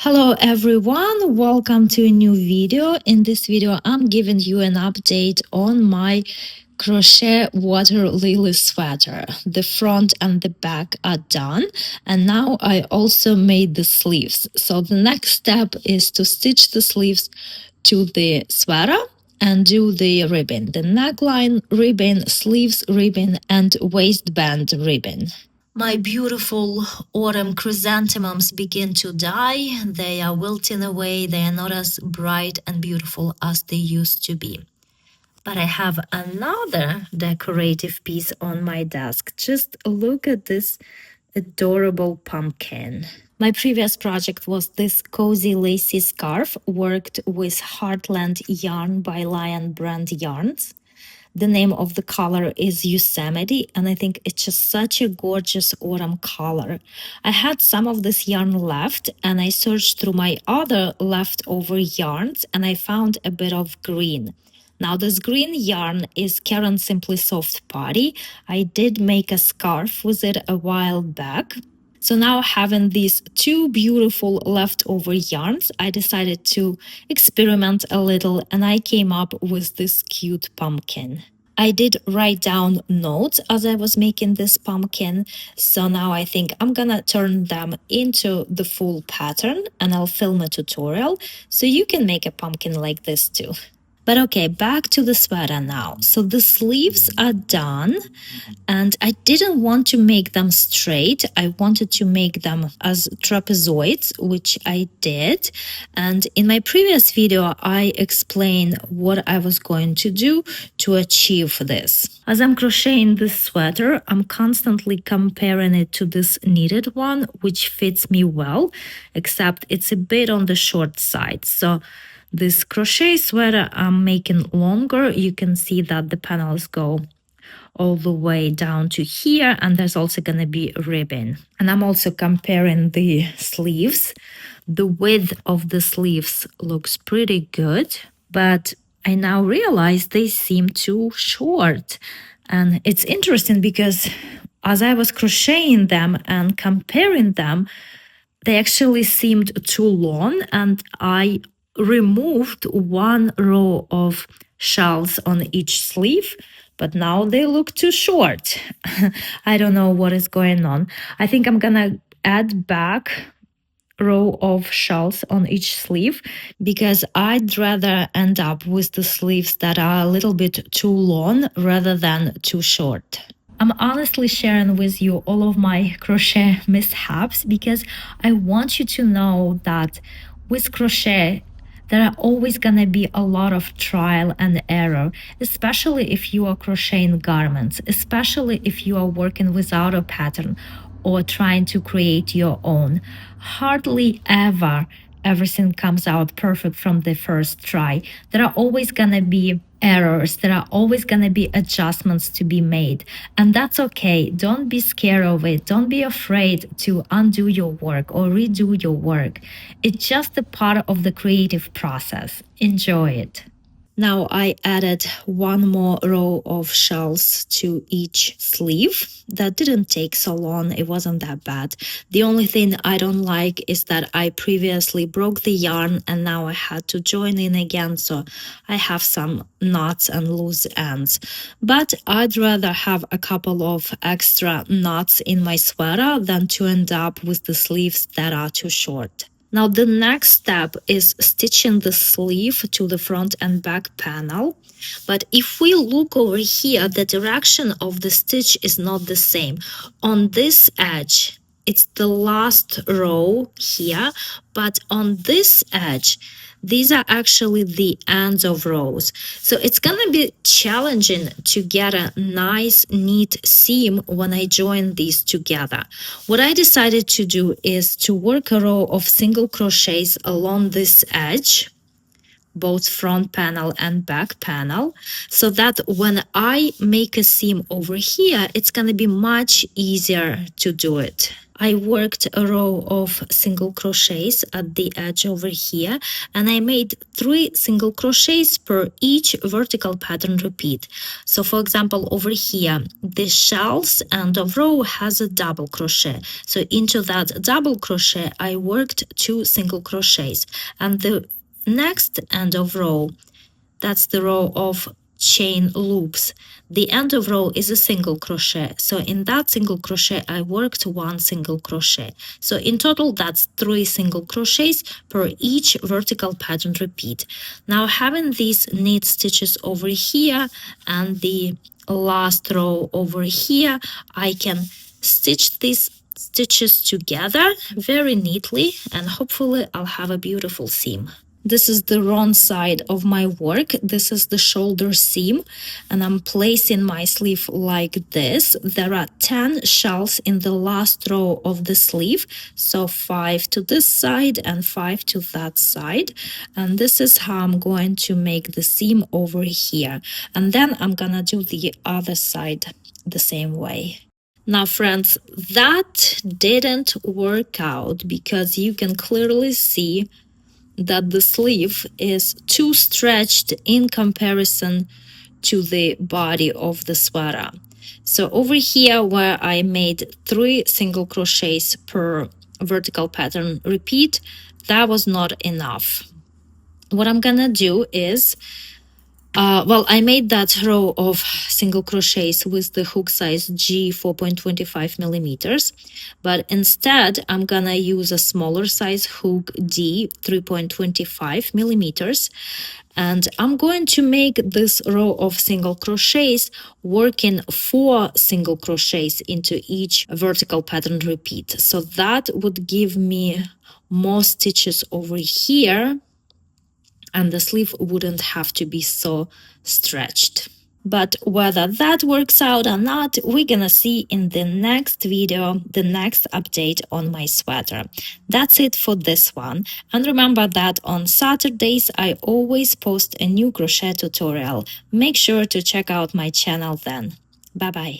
Hello everyone, welcome to a new video. In this video, I'm giving you an update on my crochet water lily sweater. The front and the back are done, and now I also made the sleeves. So the next step is to stitch the sleeves to the sweater and do the ribbon, the neckline ribbon, sleeves ribbon, and waistband ribbon. My beautiful autumn chrysanthemums begin to die. They are wilting away. They are not as bright and beautiful as they used to be. But I have another decorative piece on my desk. Just look at this adorable pumpkin. My previous project was this cozy lacy scarf worked with Heartland yarn by Lion Brand Yarns. The name of the color is Yosemite, and I think it's just such a gorgeous autumn color. I had some of this yarn left, and I searched through my other leftover yarns, and I found a bit of green. Now, this green yarn is Caron Simply Soft Party. I did make a scarf with it a while back. So now, having these two beautiful leftover yarns, I decided to experiment a little, and I came up with this cute pumpkin. I did write down notes as I was making this pumpkin, so now I think I'm gonna turn them into the full pattern, and I'll film a tutorial so you can make a pumpkin like this too. But okay, back to the sweater now. So the sleeves are done, and I didn't want to make them straight. I wanted to make them as trapezoids, which I did. And in my previous video, I explained what I was going to do to achieve this. As I'm crocheting this sweater, I'm constantly comparing it to this knitted one, which fits me well, except it's a bit on the short side. So this crochet sweater I'm making longer. You can see that the panels go all the way down to here, and there's also going to be a ribbon. And I'm also comparing the sleeves. The width of the sleeves looks pretty good, but I now realize they seem too short. And it's interesting because as I was crocheting them and comparing them, they actually seemed too long, and I removed one row of shells on each sleeve, but now they look too short. I don't know what is going on. I think I'm gonna add back row of shells on each sleeve because I'd rather end up with the sleeves that are a little bit too long rather than too short. I'm honestly sharing with you all of my crochet mishaps because I want you to know that with crochet, there are always going to be a lot of trial and error, especially if you are crocheting garments, especially if you are working without a pattern or trying to create your own. Hardly ever everything comes out perfect from the first try. There are always going to be errors. There are always going to be adjustments to be made. And that's okay. Don't be scared of it. Don't be afraid to undo your work or redo your work. It's just a part of the creative process. Enjoy it. Now I added one more row of shells to each sleeve. That didn't take so long, it wasn't that bad. The only thing I don't like is that I previously broke the yarn and now I had to join in again, so I have some knots and loose ends. But I'd rather have a couple of extra knots in my sweater than to end up with the sleeves that are too short. Now the next step is stitching the sleeve to the front and back panel. But if we look over here, the direction of the stitch is not the same. On this edge, it's the last row here, but on this edge, these are actually the ends of rows. So it's going to be challenging to get a nice, neat seam when I join these together. What I decided to do is to work a row of single crochets along this edge, both front panel and back panel, so that when I make a seam over here, it's going to be much easier to do it. I worked a row of single crochets at the edge over here, and I made 3 single crochets per each vertical pattern repeat. So for example, over here, the shells end of row has a double crochet. So into that double crochet, I worked 2 single crochets, and the next end of row, that's the row of chain loops. The end of row is a single crochet. So in that single crochet, I worked 1 single crochet. So in total, that's 3 single crochets per each vertical pattern repeat. Now having these knit stitches over here and the last row over here, I can stitch these stitches together very neatly, and hopefully I'll have a beautiful seam. This is the wrong side of my work. This is the shoulder seam, and I'm placing my sleeve like this. There are 10 shells in the last row of the sleeve, so 5 to this side and 5 to that side. And this is how I'm going to make the seam over here. And then I'm gonna do the other side the same way. Now, friends, that didn't work out because you can clearly see that the sleeve is too stretched in comparison to the body of the sweater. So over here where I made 3 single crochets per vertical pattern repeat, that was not enough. What I'm gonna do is I made that row of single crochets with the hook size G 4.25 millimeters, but instead I'm gonna use a smaller size hook D 3.25 millimeters, and I'm going to make this row of single crochets working 4 single crochets into each vertical pattern repeat. So that would give me more stitches over here, and the sleeve wouldn't have to be so stretched. But whether that works out or not, we're gonna see in the next video, the next update on my sweater. That's it for this one. And remember that on Saturdays, I always post a new crochet tutorial. Make sure to check out my channel then. Bye bye.